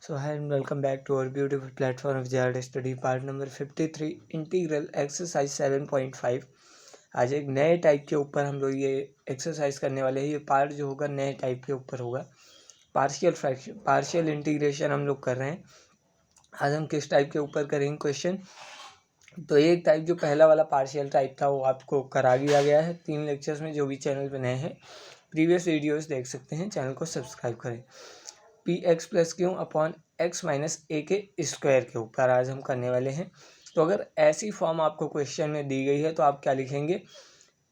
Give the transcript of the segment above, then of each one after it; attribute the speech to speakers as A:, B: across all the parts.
A: So hi and welcome back to our beautiful platform of JRD Study part number 53 integral exercise 7.5। आज एक नए type के ऊपर हम लोग ये एक्सरसाइज करने वाले हैं। ये पार्ट जो होगा नए टाइप के ऊपर होगा। पार्शियल फ्रैक्शन पार्शियल इंटीग्रेशन हम लोग कर रहे हैं। आज हम किस टाइप के ऊपर करेंगे क्वेश्चन। तो एक टाइप जो पहला वाला पार्शियल टाइप था वो आपको करा दिया गया है 3 लेक्चर्स में। जो भी चैनल पे नए हैं प्रीवियस वीडियोस देख सकते हैं, चैनल को सब्सक्राइब करें। P X plus Q upon X minus A के स्क्वायर के ऊपर आज हम करने वाले हैं। तो अगर ऐसी फॉर्म आपको क्वेश्चन में दी गई है तो आप क्या लिखेंगे,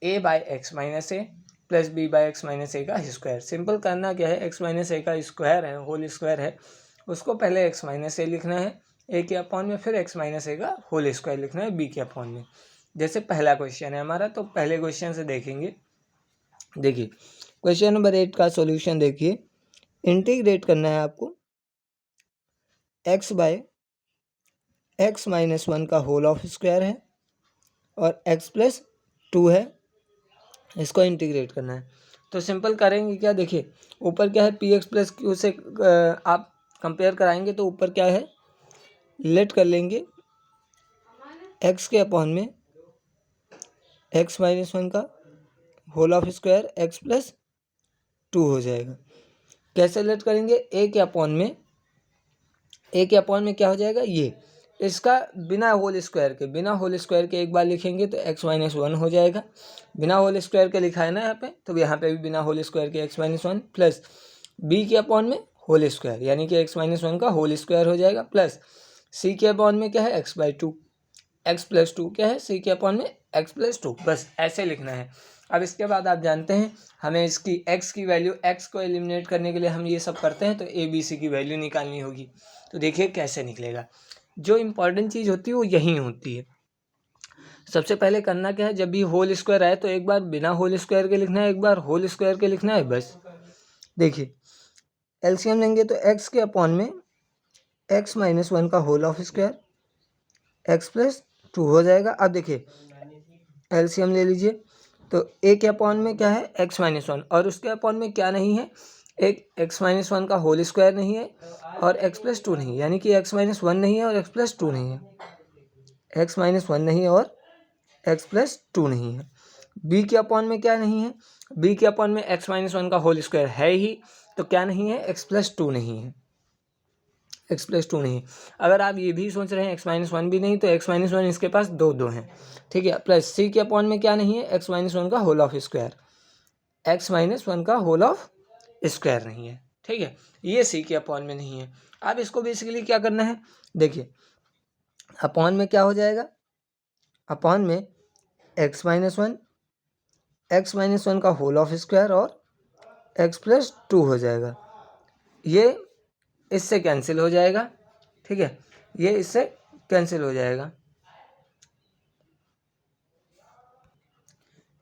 A: A by X minus A plus B by X minus A का स्क्वायर। सिंपल करना क्या है, एक्स माइनस ए का स्क्वायर है, होल स्क्वायर है, उसको पहले एक्स माइनस ए लिखना है ए के अपॉन में, फिर एक्स माइनस ए का होल स्क्वायर लिखना है बी के अपॉन में। जैसे पहला क्वेश्चन है हमारा, तो पहले क्वेश्चन से देखेंगे। देखिए क्वेश्चन नंबर 8 का सॉल्यूशन देखिए। इंटीग्रेट करना है आपको x बाय एक्स माइनस 1 का होल ऑफ स्क्वायर है और x प्लस 2 है, इसको इंटीग्रेट करना है। तो सिंपल करेंगे क्या, देखिए ऊपर क्या है पी एक्स प्लस क्यू से आप कंपेयर कराएंगे तो ऊपर क्या है, लेट कर लेंगे x के अपॉन में एक्स माइनस 1 का whole of square x plus 2 हो जाएगा। कैसे लेट करेंगे, ए के अपॉन में क्या हो जाएगा, ये इसका बिना होल स्क्वायर के एक बार लिखेंगे तो x माइनस 1 हो जाएगा। बिना होल स्क्वायर के लिखा है ना यहाँ पे, तो यहाँ पे भी बिना होल स्क्वायर के x माइनस 1 प्लस b के अपॉन में होल स्क्वायर यानी कि x माइनस 1 का होल स्क्वायर हो जाएगा, प्लस c के अपॉन में क्या है x बाई 2, x प्लस 2 क्या है c के अपॉन में x प्लस 2। बस ऐसे लिखना है। अब इसके बाद आप जानते हैं हमें इसकी x की वैल्यू, x को एलिमिनेट करने के लिए हम ये सब करते हैं, तो ए बी सी की वैल्यू निकालनी होगी। तो देखिए कैसे निकलेगा। जो इम्पॉर्टेंट चीज़ होती है वो यहीं होती है। सबसे पहले करना क्या है, जब भी होल स्क्वायर आए तो एक बार बिना होल स्क्वायर के लिखना है, एक बार होल स्क्वायर के लिखना है, बस। देखिए एलसीएम लेंगे तो x के अपॉन में x माइनस 1 का whole of square x plus 2 हो जाएगा। अब देखिए एलसीएम ले लीजिए, तो a के अपॉन में क्या है x माइनस 1 और उसके अपॉन में क्या नहीं है, एक x माइनस 1 का होल स्क्वायर नहीं है और x प्लस 2 नहीं, यानी कि x माइनस 1 नहीं है और x प्लस 2 नहीं है, x माइनस 1 नहीं है और x प्लस 2 नहीं है। b के अपॉन में क्या नहीं है, b के अपॉन में x माइनस 1 का होल स्क्वायर है ही, तो क्या नहीं है, x प्लस 2 नहीं है, x प्लस 2 नहीं। अगर आप ये भी सोच रहे हैं x माइनस 1 भी नहीं, तो x माइनस 1 इसके पास दो हैं, ठीक है। प्लस c के अपॉन में क्या नहीं है, x माइनस 1 का whole of square, x minus 1 का होल ऑफ स्क्वायर नहीं है, ठीक है। ये c के अपॉन में नहीं है। अब इसको बेसिकली क्या करना है, देखिए अपॉन में क्या हो जाएगा, अपॉन में x माइनस 1 का होल ऑफ स्क्वायर और x प्लस 2 हो जाएगा। ये इससे कैंसिल हो जाएगा, ठीक है, ये इससे कैंसिल हो जाएगा।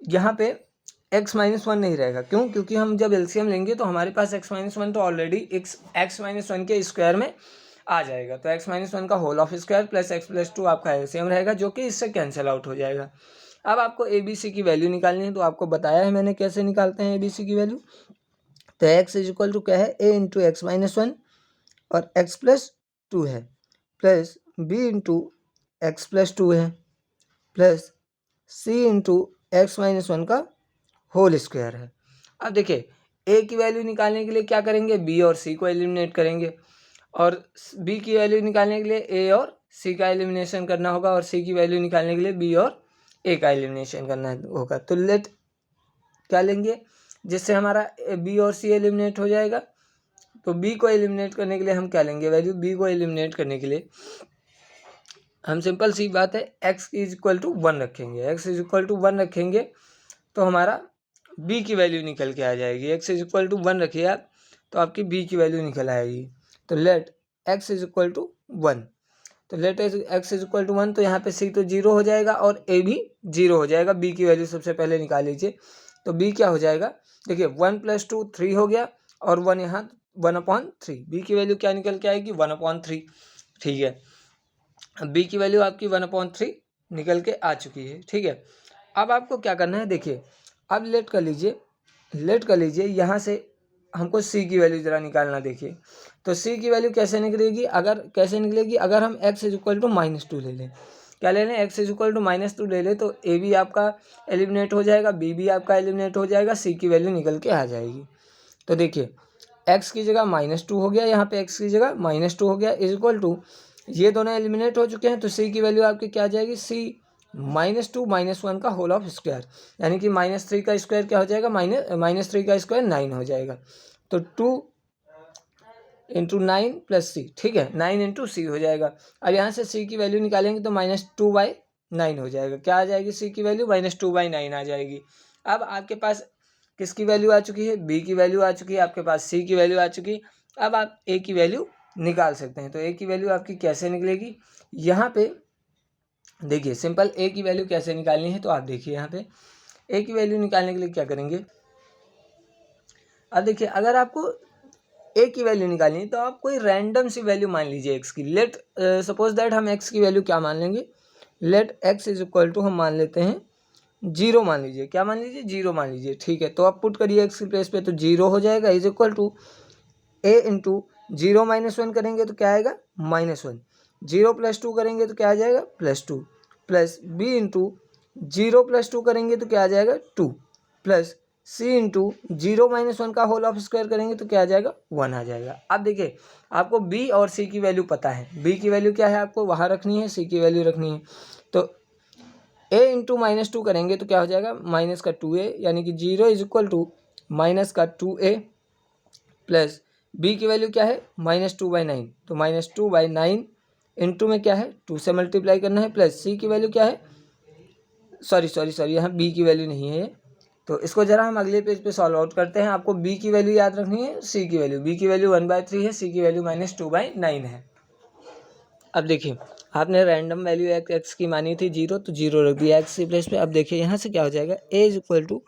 A: यहाँ पे x माइनस 1 नहीं रहेगा, क्यों, क्योंकि हम जब एलसीएम लेंगे तो हमारे पास x माइनस 1 तो ऑलरेडी x माइनस 1 के स्क्वायर में आ जाएगा, तो x माइनस 1 का whole of square plus x plus 2 आपका एलसीएम रहेगा, जो कि इससे कैंसिल आउट हो जाएगा। अब आपको ए बी सी की वैल्यू निकालनी है, तो आपको बताया है मैंने कैसे निकालते हैं ए बी सी की वैल्यू। तो x इज इक्वल टू क्या है, a इंटू एक्स माइनस 1 और x प्लस 2 है, plus b into x plus 2 है, plus c into x minus 1 का होल स्क्वायर है। अब देखिए a की वैल्यू निकालने के लिए क्या करेंगे, b और c को एलिमिनेट करेंगे, और b की वैल्यू निकालने के लिए a और c का एलिमिनेशन करना होगा, और c की वैल्यू निकालने के लिए b और a का एलिमिनेशन करना होगा। तो लेट क्या लेंगे, जिससे हमारा b और c एलिमिनेट हो जाएगा। तो b को एलिमिनेट करने के लिए हम क्या लेंगे, वैल्यू b को एलिमिनेट करने के लिए हम सिंपल सी बात है x इज इक्वल टू 1 रखेंगे, x इज इक्वल टू 1 रखेंगे तो हमारा b की वैल्यू निकल के आ जाएगी। x इज इक्वल टू 1 रखिए आप, तो आपकी b की वैल्यू निकल आएगी। तो let x is equal to 1, तो let x is equal to 1, तो यहाँ पे c तो 0 हो जाएगा और a भी 0 हो जाएगा। b की वैल्यू सबसे पहले निकाल लीजिए, तो b क्या हो जाएगा, देखिए 1 प्लस 2 3 हो गया और 1 यहाँ 1/3, b की वैल्यू क्या निकल के आएगी 1/3, ठीक है। अब b की वैल्यू आपकी 1/3 निकल के आ चुकी है, ठीक है। अब आपको क्या करना है, देखिए अब लेट कर लीजिए यहाँ से हमको सी की वैल्यू ज़रा निकालना देखिए। तो सी की वैल्यू कैसे निकलेगी, अगर हम x इज इक्वल टू -2 ले लें। क्या ले लें, x इज इक्वल टू -2 ले लें तो ए भी आपका एलिमिनेट हो जाएगा, बी भी आपका एलिमिनेट हो जाएगा, सी की वैल्यू निकल के आ जाएगी। तो देखिए x की जगह -2 हो गया, यहाँ पे x की जगह -2 हो गया, इज इक्वल टू ये दोनों एलिमिनेट हो चुके हैं, तो c की वैल्यू आपकी क्या आ जाएगी, c -2 -1 का होल ऑफ स्क्वायर, यानी कि -3 का स्क्वायर क्या हो जाएगा, -3 का स्क्वायर 9 हो जाएगा। तो 2 इंटू 9 प्लस सी, ठीक है, 9 इंटू सी हो जाएगा। अब यहाँ से सी की वैल्यू निकालेंगे तो -2/9 हो जाएगा। क्या आ जाएगी सी की वैल्यू, -2/9 आ जाएगी। अब आपके पास किसकी वैल्यू आ चुकी है, बी की वैल्यू आ चुकी है, आपके पास सी की वैल्यू आ चुकी है। अब आप ए की वैल्यू निकाल सकते हैं। तो ए की वैल्यू आपकी कैसे निकलेगी, यहाँ पे देखिए सिंपल ए की वैल्यू कैसे निकालनी है। तो आप देखिए यहाँ पे ए की वैल्यू निकालने के लिए क्या करेंगे। अब देखिए अगर आपको ए की वैल्यू निकालनी है तो आप कोई रैंडम सी वैल्यू मान लीजिए एक्स की। लेट सपोज दैट हम एक्स की वैल्यू क्या मान लेंगे, let x is equal to हम मान लेते हैं 0 मान लीजिए। क्या मान लीजिए, 0 मान लीजिए, ठीक है। तो आप पुट करिए एक्स की प्लेस पे, तो 0 हो जाएगा, is equal to a into 0 -1 करेंगे तो क्या आएगा, -1, 0 + 2 करेंगे तो क्या आ जाएगा, +2, प्लस बी इंटू 0 + 2 करेंगे तो क्या आ जाएगा 2, प्लस सी इंटू 0 -1 का होल ऑफ स्क्वायर करेंगे तो क्या आ जाएगा, 1 आ जाएगा। अब देखिए आपको बी और सी की वैल्यू पता है, बी की वैल्यू क्या है आपको वहाँ रखनी है, सी की वैल्यू रखनी है। तो a इंटू -2 करेंगे तो क्या हो जाएगा, -2a, यानी कि 0 is equal to -2a, plus b की वैल्यू क्या है, -2/9, तो -2/9 इंटू में क्या है 2 से मल्टीप्लाई करना है, प्लस c की वैल्यू क्या है, सॉरी यहाँ b की वैल्यू नहीं है। तो इसको जरा हम अगले पेज पे सॉल्व आउट करते हैं। आपको b की वैल्यू याद रखनी है, c की वैल्यू, b की वैल्यू 1/3 है, c की वैल्यू -2/9 है। अब देखिए आपने रैंडम वैल्यू एक्स की मानी थी 0, तो 0 रख दिया एक्स की प्लेस पे। अब देखिए यहाँ से क्या हो जाएगा, a is equal to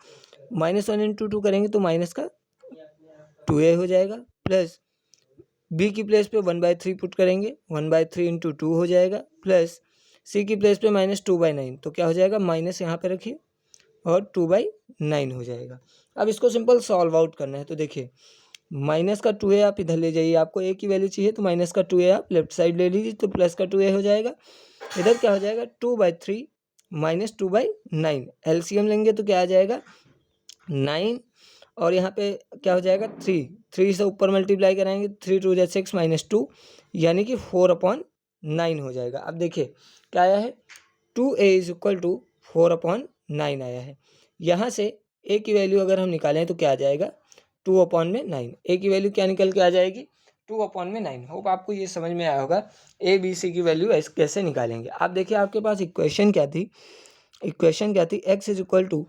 A: -1 into 2 करेंगे तो -2a हो जाएगा, प्लस b की प्लेस पे 1/3 पुट करेंगे, 1/3 इंटू 2 हो जाएगा, प्लस c की प्लेस पे -2/9, तो क्या हो जाएगा, माइनस यहाँ पे रखिए और 2/9 हो जाएगा। अब इसको सिंपल सॉल्व आउट करना है। तो देखिए माइनस का 2a आप इधर ले जाइए, आपको a की वैल्यू चाहिए तो माइनस का 2a आप लेफ्ट साइड ले लीजिए, तो प्लस का 2a हो जाएगा। इधर क्या हो जाएगा, 2/3 -2/9, एलसीएम लेंगे तो क्या आ जाएगा 9, और यहाँ पे क्या हो जाएगा 3 से ऊपर मल्टीप्लाई कराएंगे, 3 2 6 -2, यानी कि 4/9 हो जाएगा। अब देखिए क्या आया है, 2a इज इक्वल टू 4/9 आया है। यहाँ से a की वैल्यू अगर हम निकालें तो क्या आ जाएगा, 2/9। ए की वैल्यू क्या निकल के आ जाएगी, 2/9। होप आपको ये समझ में आया होगा ए बी सी की वैल्यू कैसे निकालेंगे। आप देखिए आपके पास इक्वेशन क्या थी, एक्स इज इक्वल टू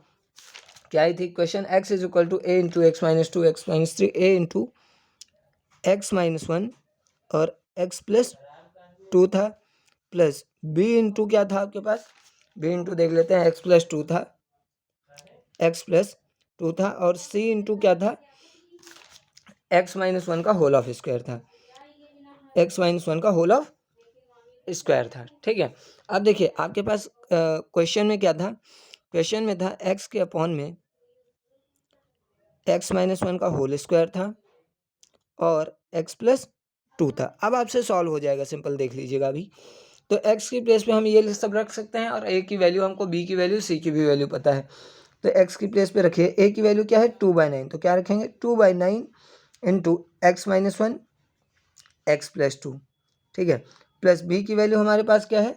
A: क्या आई थी equation, x is equal to a into x -2 x -3 a into x -1 और x + 2 था, प्लस b इंटू क्या था आपके पास, b इंटू देख लेते हैं, x + 2 था, और c इंटू क्या था, x -1 का होल ऑफ स्क्वायर था, x -1 का होल ऑफ स्क्वायर था, ठीक है। अब देखिए आपके पास क्वेश्चन में क्या था, क्वेश्चन में था x के अपॉन में x -1 का होल स्क्वायर था और x + 2 था। अब आपसे सॉल्व हो जाएगा, सिंपल देख लीजिएगा अभी। तो x की प्लेस पे हम ये सब रख सकते हैं, और a की वैल्यू हमको, b की वैल्यू, c की भी वैल्यू पता है। तो x की प्लेस पे रखिए, a की वैल्यू क्या है 2/9, तो क्या रखेंगे 2/9 इंटू x -1 x + 2, ठीक है, प्लस b की वैल्यू हमारे पास क्या है,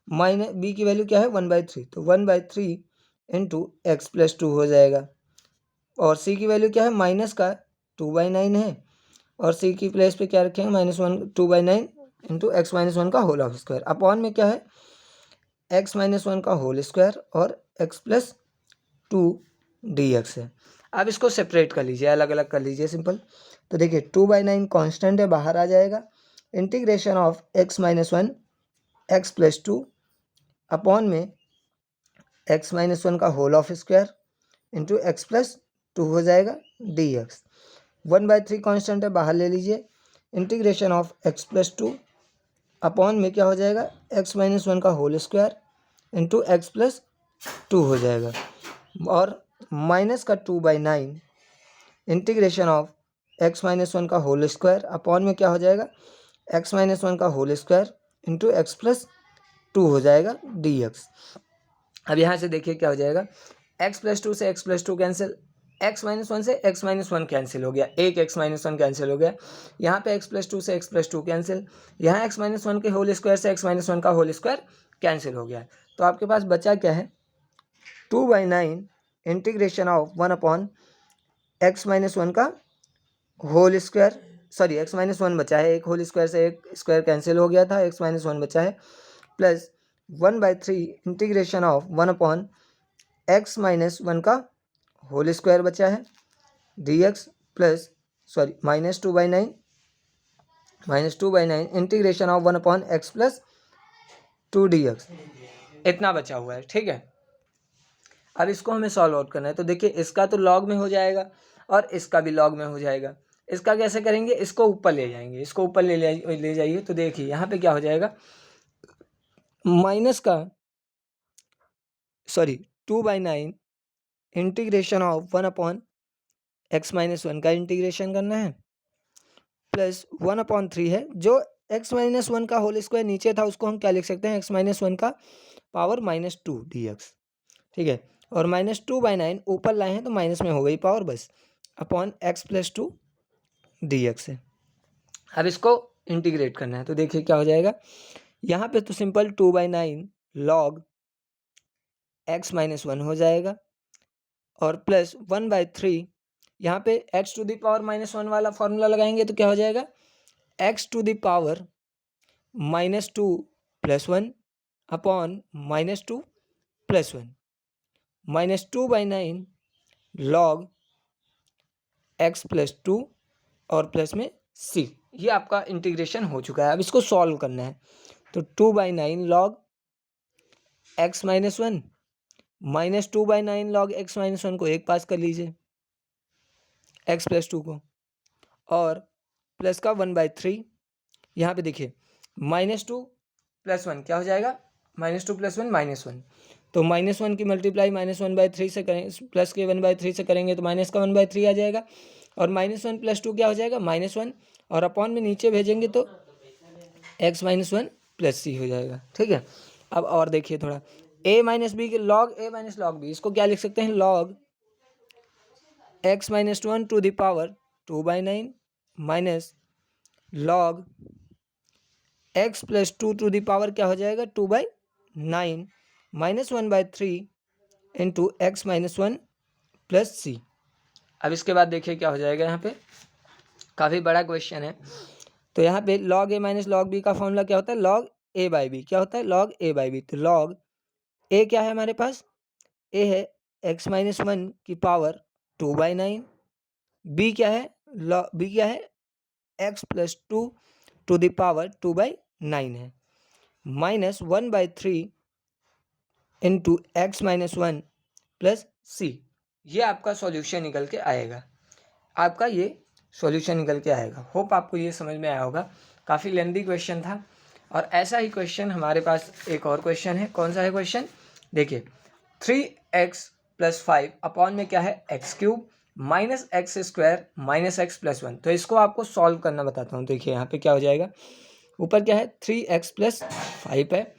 A: b की वैल्यू क्या है 1/3, तो 1/3 इंटू x + 2 हो जाएगा, और c की वैल्यू क्या है, माइनस का 2/9 है, और c की प्लेस पे क्या रखेंगे, -1 2/9 इंटू x -1 का होल ऑफ स्क्वायर, अपॉन में क्या है x -1 का होल स्क्वायर और x + 2 dx है। अब इसको सेपरेट कर लीजिए, अलग अलग कर लीजिए सिंपल। तो देखिए 2/9 कांस्टेंट है, बाहर आ जाएगा, integration of x -1 x + 2 upon में x -1 का whole of square into x + 2 हो जाएगा dx। 1/3 कांस्टेंट है, बाहर ले लीजिए, इंटीग्रेशन ऑफ x + 2 अपॉन में क्या हो जाएगा, x -1 का होल स्क्वायर इंटू x + 2 हो जाएगा, और माइनस का 2/9 integration of x minus one का होल स्क्वायर अपॉन में क्या हो जाएगा एक्स माइनस वन का whole square into x plus two हो जाएगा डी एक्स। अब यहाँ से देखिए क्या हो जाएगा, एक्स प्लस टू से X plus two cancel, x minus one से एक्स माइनस वन कैंसिल हो गया, एक एक्स माइनस वन कैंसिल हो गया, यहाँ पे एक्स प्लस टू से एक्स प्लस टू कैंसिल, यहाँ एक्स माइनस वन के होल स्क्वायर से एक्स माइनस वन का होल स्क्वायर कैंसिल हो गया। तो आपके पास बचा क्या है 2/9 integration of 1 X minus one का whole square, sorry X minus one बचा है, एक होल स्क्वायर से एक स्क्वायर कैंसिल हो गया था, एक्स माइनस वन बचा है, plus 1/3 integration of 1 X minus one का होल स्क्वायर बचा है D x plus sorry -2/9 integration of 1 x plus to D x, इतना बचा हुआ है। ठीक है, अब इसको हमें सॉल्व आउट करना है। तो देखिए इसका तो लॉग में हो जाएगा और इसका भी लॉग में हो जाएगा। इसका कैसे करेंगे, इसको ऊपर ले जाएंगे, इसको ऊपर ले जाइए। तो देखिए यहाँ पे क्या हो जाएगा, माइनस का sorry 2/9 integration of 1 X minus one का इंटीग्रेशन करना है, प्लस 1/3 है जो एक्स माइनस वन का होल स्क्वायर नीचे था उसको हम क्या लिख सकते हैं एक्स माइनस वन का पावर -2 डी एक्स। ठीक है, और -2/9 ऊपर लाए हैं तो माइनस में हो गई पावर बस, upon x plus to D x है। अब इसको इंटीग्रेट करना है। तो देखिए क्या हो जाएगा, यहाँ पे तो simple 2/9 log x minus one हो जाएगा और प्लस 1/3 यहाँ पे एक्स टू द पावर -1 वाला फॉर्मूला लगाएंगे तो क्या हो जाएगा x to the power -2 + 1 upon -2 + 1 -2/9 log x plus two और प्लस में सी। ये आपका इंटीग्रेशन हो चुका है। अब इसको सॉल्व करना है। तो 2/9 log x minus one -2/9 log x minus one को एक पास कर लीजिए एक्स प्लस टू को, और प्लस का 1/3 यहाँ पे देखिए -2 + 1 क्या हो जाएगा, -2 + 1 -1, तो -1 की मल्टीप्लाई -1/3 से करें, प्लस के 1/3 से करेंगे तो माइनस का 1/3 आ जाएगा, और -1 + 2 क्या हो जाएगा -1, और अपॉन में नीचे भेजेंगे तो x - 1 + c हो जाएगा। ठीक है, अब और देखिए थोड़ा a - b के लॉग a - log b, इसको क्या लिख सकते हैं log x - 1 to the power 2/9 minus log x + 2 to the power क्या हो जाएगा 2/9 -1/3 इंटू एक्स - 1 + c। अब इसके बाद देखिए क्या हो जाएगा, यहाँ पे काफ़ी बड़ा क्वेश्चन है। तो यहाँ पे log a - log b का फॉर्मूला क्या होता है log a/b, क्या होता है log a/b। तो log a क्या है हमारे पास, a है x - 1 की पावर 2/9, b क्या है b क्या है x + 2 टू द पावर 2/9 है, -1/3 इंटू एक्स - 1 + c। ये आपका सॉल्यूशन निकल के आएगा, आपका ये सॉल्यूशन निकल के आएगा। होप आपको ये समझ में आया होगा। काफ़ी लेंथी क्वेश्चन था, और ऐसा ही क्वेश्चन हमारे पास एक और क्वेश्चन है। कौन सा है क्वेश्चन, देखिए 3x + 5 अपॉन में क्या है x³ -x² -x + 1। तो इसको आपको सॉल्व करना बताता हूँ। देखिए यहाँ पे क्या हो जाएगा, ऊपर क्या है 3x + 5 है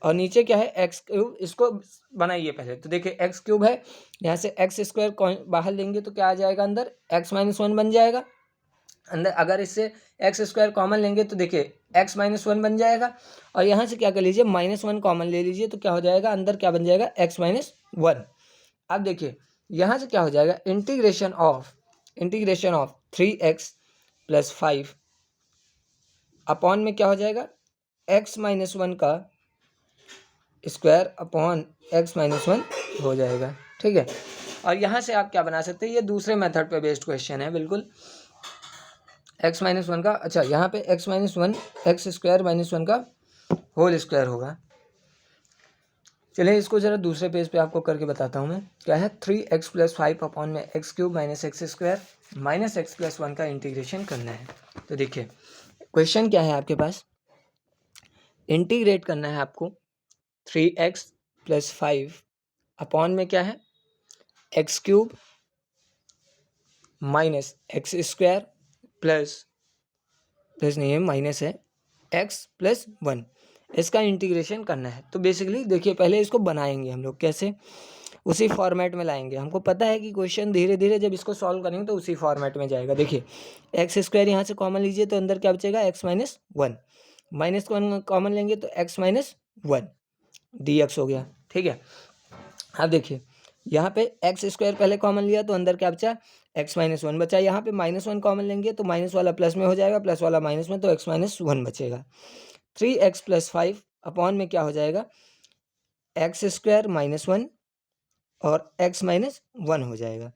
A: और नीचे क्या है x³, इसको बनाइए पहले। तो देखिए x³ है, यहाँ से x² बाहर लेंगे तो क्या आ जाएगा अंदर x - 1 बन जाएगा अंदर। अगर इससे x² कॉमन लेंगे तो देखिए x - 1 बन जाएगा, और यहाँ से क्या कर लीजिए -1 कॉमन ले लीजिए तो क्या हो जाएगा अंदर क्या बन जाएगा x - 1। अब देखिए यहाँ से क्या हो जाएगा इंटीग्रेशन ऑफ 3x + 5 अपॉन में क्या हो जाएगा x - 1 का स्क्वायर अपॉन x - 1 हो जाएगा। ठीक है, और यहाँ से आप क्या बना सकते हैं, ये दूसरे मेथड पे बेस्ड क्वेश्चन है बिल्कुल। x - 1 का, अच्छा यहाँ पे x - 1 x² - 1 का होल स्क्वायर होगा। चलिए इसको ज़रा दूसरे पेज पे आपको करके बताता हूँ मैं। क्या है 3x + 5 अपॉन में x³ - x² - x + 1 का इंटीग्रेशन करना है। तो देखिए क्वेश्चन क्या है आपके पास, इंटीग्रेट करना है आपको 3x + 5 अपॉन में क्या है x³ minus x square plus नहीं है, माइनस है एक्स प्लस 1, इसका इंटीग्रेशन करना है। तो बेसिकली देखिए पहले इसको बनाएंगे हम लोग, कैसे, उसी फॉर्मेट में लाएंगे। हमको पता है कि क्वेश्चन धीरे धीरे जब इसको सॉल्व करेंगे तो उसी फॉर्मेट में जाएगा। देखिए एक्स स्क्वायर यहाँ से कॉमन लीजिए तो अंदर क्या बचेगा, एक्स माइनस 1, माइनस 1 कॉमन लेंगे तो एक्स माइनस 1 डी एक्स हो गया। ठीक है, अब देखिए यहाँ पे एक्स स्क्वायर पहले कॉमन लिया तो अंदर क्या बचा, एक्स माइनस 1 बचा। यहाँ पे माइनस 1 कॉमन लेंगे तो माइनस वाला प्लस में हो जाएगा, प्लस वाला माइनस में, तो एक्स माइनस 1 बचेगा। 3x प्लस 5 अपॉन में क्या हो जाएगा, एक्स स्क्वायर माइनस 1 और x माइनस 1 हो जाएगा।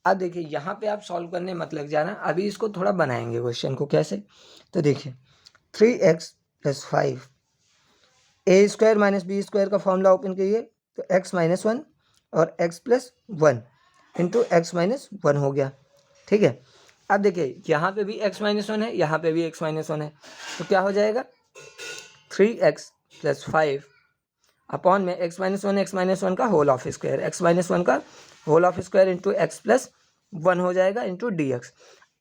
A: अब देखिए यहाँ पे आप सॉल्व करने मत लग जाना, अभी इसको थोड़ा बनाएंगे क्वेश्चन को, कैसे, तो देखिए 3x प्लस 5, ए स्क्वायर माइनस बी स्क्वायर का फॉर्मूला ओपन कीजिए तो x माइनस 1 और x plus 1 into x minus 1 हो गया। ठीक है, अब देखिए यहाँ पे भी x माइनस 1 है, यहाँ पे भी x माइनस 1 है, तो क्या हो जाएगा 3x प्लस 5 अपॉन में x माइनस 1 का whole of square, x minus 1 का whole of square into x plus 1 हो जाएगा इंटू डी एक्स।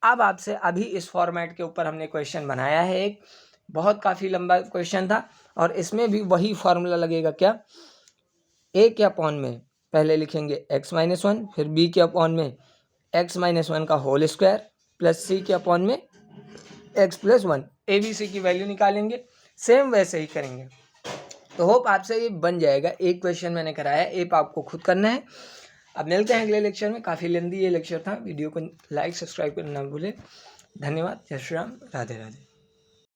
A: अब आपसे अभी इस फॉर्मेट के ऊपर हमने क्वेश्चन बनाया है, एक बहुत काफ़ी लंबा क्वेश्चन था और इसमें भी वही फार्मूला लगेगा। क्या, a के अपॉन में पहले लिखेंगे x माइनस 1, फिर b के अपॉन में x माइनस 1 का होल स्क्वायर प्लस c के अपॉन में x plus 1, a b c की वैल्यू निकालेंगे, सेम वैसे ही करेंगे। तो होप आपसे ये बन जाएगा। एक क्वेश्चन मैंने कराया, एक आपको खुद करना है। अब मिलते हैं अगले लेक्चर में, काफ़ी लेंदी ये लेक्चर था। वीडियो को लाइक सब्सक्राइब करना ना भूलें। धन्यवाद, जय श्री राम, राधे राधे।